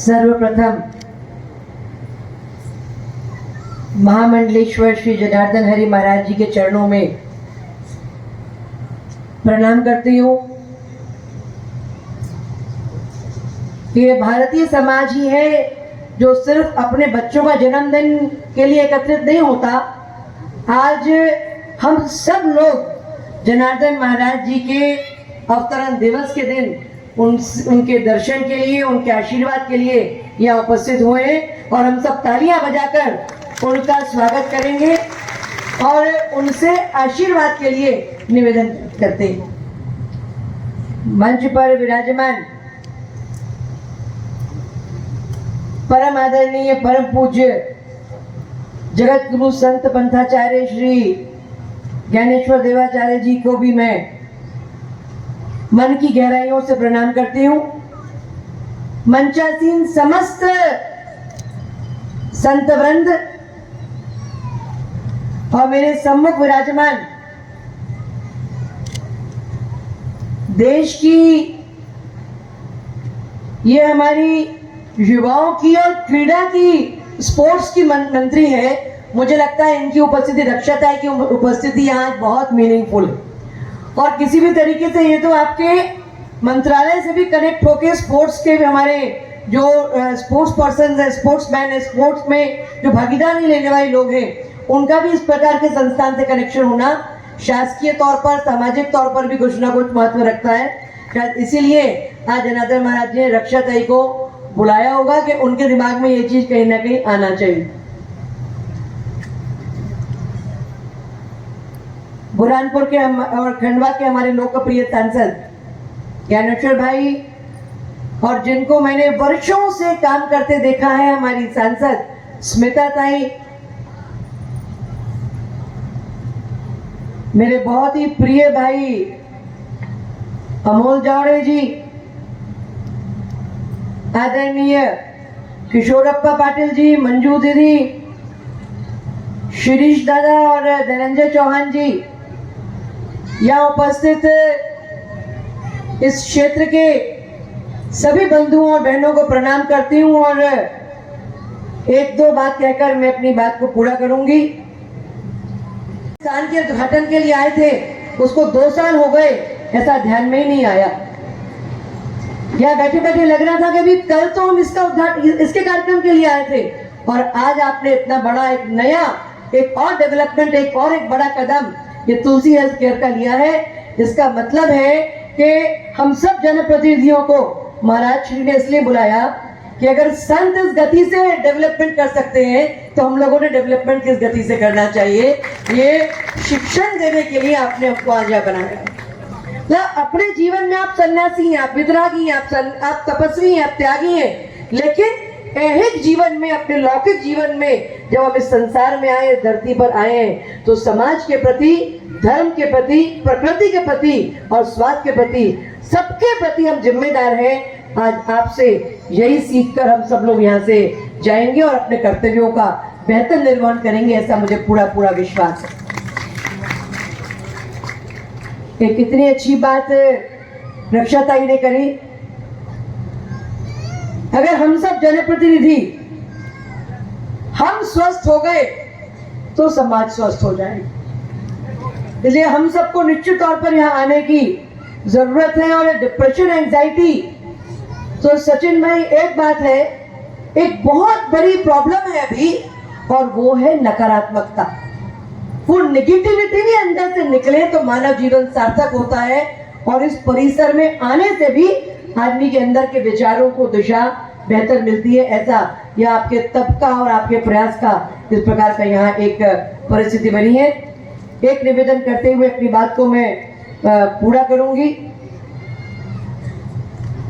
सर्वप्रथम महामंडलेश्वर श्री जनार्दन हरि महाराज जी के चरणों में प्रणाम करती हूँ। ये भारतीय समाज ही है जो सिर्फ अपने बच्चों का जन्मदिन के लिए एकत्रित नहीं होता। आज हम सब लोग जनार्दन महाराज जी के अवतरण दिवस के दिन उनके दर्शन के लिए, उनके आशीर्वाद के लिए यहाँ उपस्थित हुए हैं और हम सब तालियां बजाकर उनका स्वागत करेंगे और उनसे आशीर्वाद के लिए निवेदन करते हैं। मंच पर विराजमान परम आदरणीय परम पूज्य जगत गुरु संत पंथाचार्य श्री ज्ञानेश्वर देवाचार्य जी को भी मैं मन की गहराइयों से प्रणाम करती हूँ। मंचासीन समस्त संत वृंद और मेरे सम्मुख विराजमान देश की ये हमारी युवाओं की और क्रीड़ा की स्पोर्ट्स की मंत्री है। मुझे लगता है इनकी उपस्थिति, रक्षाताई की उपस्थिति यहाँ बहुत मीनिंगफुल है और किसी भी तरीके से ये तो आपके मंत्रालय से भी कनेक्ट होके स्पोर्ट्स के भी हमारे जो स्पोर्ट्स पर्सन है, स्पोर्ट्समैन है, स्पोर्ट्स में जो भागीदारी लेने वाले लोग हैं, उनका भी इस प्रकार के संस्थान से कनेक्शन होना शासकीय तौर पर, सामाजिक तौर पर भी कुछ ना कुछ महत्व रखता है। शायद इसीलिए आज जनार्दन महाराज जी ने रक्षाताई को बुलाया होगा कि उनके दिमाग में ये चीज कहीं ना कहीं आना चाहिए। बुरहानपुर के और खंडवा के हमारे लोकप्रिय सांसद ज्ञानेश्वर भाई और जिनको मैंने वर्षों से काम करते देखा है, हमारी सांसद स्मिता ताई, मेरे बहुत ही प्रिय भाई अमोल जावड़े जी, आदरणीय किशोरप्पा पाटिल जी, मंजू दीदी, शिरीष दादा और धनंजय चौहान जी, यहाँ उपस्थित इस क्षेत्र के सभी बंधुओं और बहनों को प्रणाम करती हूँ और एक दो बात कहकर मैं अपनी बात को पूरा करूंगी। स्थान के उद्घाटन के लिए आए थे, उसको 2 साल हो गए, ऐसा ध्यान में ही नहीं आया। यहाँ बैठे बैठे लग रहा था कि अभी कल तो हम इसका उद्घाटन, इसके कार्यक्रम के लिए आए थे और आज आपने इतना बड़ा एक नया, एक और डेवलपमेंट, एक बड़ा कदम ये तुलसी हेल्थ केयर का लिया है। इसका मतलब है कि हम सब जनप्रतिनिधियों को महाराज श्री ने इसलिए बुलाया कि अगर संत इस गति से डेवलपमेंट कर सकते हैं तो हम लोगों ने डेवलपमेंट किस गति से करना चाहिए, ये शिक्षण देने के लिए आपने हमको आज यहाँ बनाया। अपने जीवन में आप सन्यासी हैं, आप वितरागी हैं, आप तपस्वी हैं, आप त्यागी हैं, लेकिन ऐहिक जीवन में, अपने लौकिक जीवन में जब हम इस संसार में आए, धरती पर आए हैं, तो समाज के प्रति, धर्म के प्रति, प्रकृति के प्रति और स्वास्थ्य के प्रति, सबके प्रति हम जिम्मेदार हैं। आज आपसे यही सीखकर हम सब लोग यहाँ से जाएंगे और अपने कर्तव्यों का बेहतर निर्वहन करेंगे, ऐसा मुझे पूरा विश्वास है। एक कितनी अच्छी बात रक्षाताई ने करी। अगर हम सब जनप्रतिनिधि हम स्वस्थ हो गए तो समाज स्वस्थ हो जाएगा। इसलिए हम सबको निश्चित तौर पर यहाँ आने की जरूरत है। और डिप्रेशन, एंजाइटी, तो सचिन भाई एक बात है, एक बहुत बड़ी प्रॉब्लम है अभी और वो है नकारात्मकता। वो नेगेटिविटी भी अंदर से निकले तो मानव जीवन सार्थक होता है और इस परिसर में आने से भी आदमी के अंदर के विचारों को दिशा बेहतर मिलती है। ऐसा यह आपके तप का और आपके प्रयास का इस प्रकार का यहाँ एक परिस्थिति बनी है। एक निवेदन करते हुए अपनी बात को मैं पूरा करूंगी।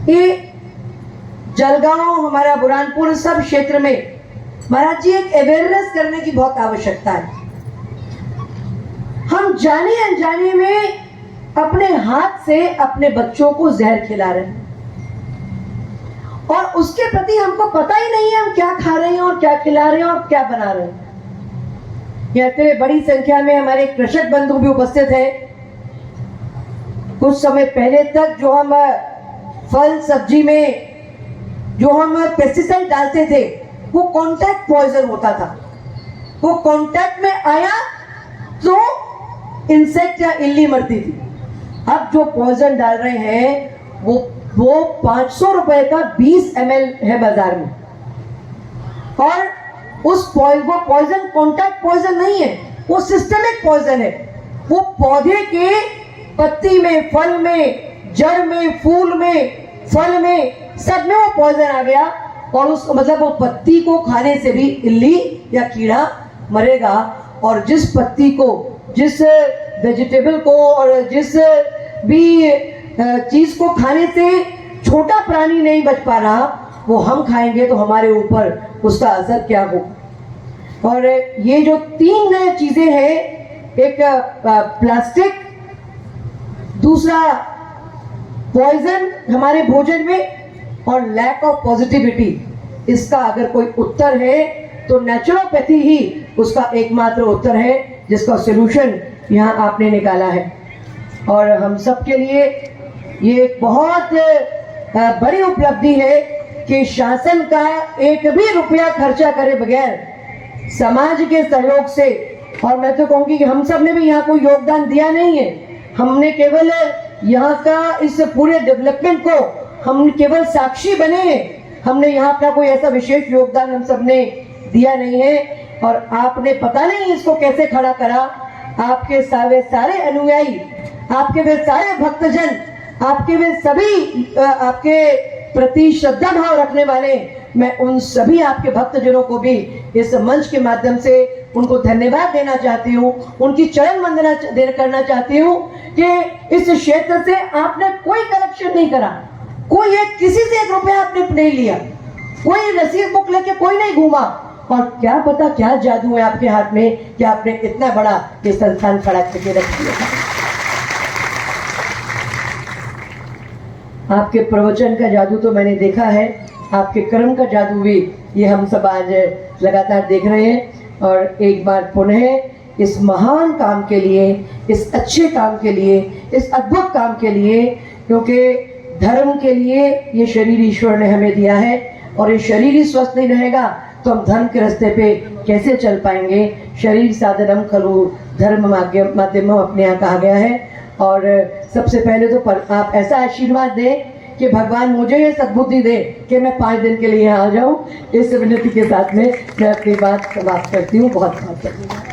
ये जलगांव, हमारा बुरहानपुर, सब क्षेत्र में महाराज जी एक अवेयरनेस करने की बहुत आवश्यकता है। हम जाने अनजाने में अपने हाथ से अपने बच्चों को जहर खिला रहे हैं और उसके प्रति हमको पता ही नहीं है हम क्या खा रहे हैं और क्या खिला रहे हैं और क्या बना रहे हैं। यहाँ बड़ी संख्या में हमारे कृषक बंधु भी उपस्थित है। कुछ समय पहले तक जो हम फल सब्जी में जो हम पेस्टिसाइड डालते थे वो कॉन्टैक्ट पॉइजन होता था। वो कॉन्टैक्ट में आया तो इंसेक्ट या इल्ली मरती थी। अब जो पॉइजन डाल रहे हैं वो 500 रुपए का 20 ml है बाजार में, और उस वो पॉइजन कॉन्टैक्ट पॉइजन नहीं है, वो सिस्टमिक पॉइजन है। वो पौधे के पत्ती में, फल में, जड़ में, फूल में, फल में, सब में वो पॉइजन आ गया, और उस मतलब वो पत्ती को खाने से भी इल्ली या कीड़ा मरेगा। और जिस पत्ती को, जिस वेजिटेबल को और जिस भी चीज को खाने से छोटा प्राणी नहीं बच पा रहा, वो हम खाएंगे तो हमारे ऊपर उसका असर क्या होगा। और ये जो 3 चीजें हैं, एक प्लास्टिक, दूसरा पॉइजन हमारे भोजन में, और लैक ऑफ पॉजिटिविटी, इसका अगर कोई उत्तर है तो नेचुरोपैथी ही उसका एकमात्र उत्तर है, जिसका सॉल्यूशन यहाँ आपने निकाला है। और हम सब के लिए ये एक बहुत बड़ी उपलब्धि है कि शासन का एक भी रुपया खर्चा करे बगैर समाज के सहयोग से, और मैं तो कहूँगी कि हम सब ने भी यहाँ कोई योगदान दिया नहीं है, हमने केवल यहाँ का इस पूरे डेवलपमेंट को हम केवल साक्षी बने हैं, हमने यहाँ का कोई ऐसा विशेष योगदान हम सब ने दिया नहीं है। और आपने पता नहीं इसको कैसे खड़ा करा, आपके सारे अनुयायी, आपके वे सारे भक्तजन, आपके वे सभी आपके प्रति श्रद्धा भाव रखने वाले, मैं उन सभी आपके भक्तजनों को भी इस मंच के माध्यम से उनको धन्यवाद देना चाहती हूँ, उनकी चरण वंदना करना चाहती हूँ कि इस क्षेत्र से आपने कोई कलेक्शन नहीं करा, कोई किसी से 1 रुपया आपने नहीं लिया, कोई रसीद बुक लेके कोई नहीं घूमा, और क्या पता क्या जादू है आपके हाथ में कि आपने इतना बड़ा ये संस्थान खड़ा करके रख दिया। आपके प्रवचन का जादू तो मैंने देखा है, आपके कर्म का जादू भी ये हम सब आज लगातार देख रहे हैं। और एक बार पुनः इस महान काम के लिए, इस अच्छे काम के लिए, इस अद्भुत काम के लिए, क्योंकि धर्म के लिए ये शरीर ईश्वर ने हमें दिया है, और ये शरीर ही स्वस्थ नहीं रहेगा तो हम धर्म के रास्ते पे कैसे चल पाएंगे। शरीर साधनम खलु धर्म माध्यम अपने यहाँ कहा गया है। और सबसे पहले तो आप ऐसा आशीर्वाद दें कि भगवान मुझे ये सद्बुद्धि दे कि मैं 5 दिन के लिए यहाँ आ जाऊँ। इस विनती के साथ में मैं अपनी बात समाप्त करती हूँ। बहुत बहुत धन्यवाद।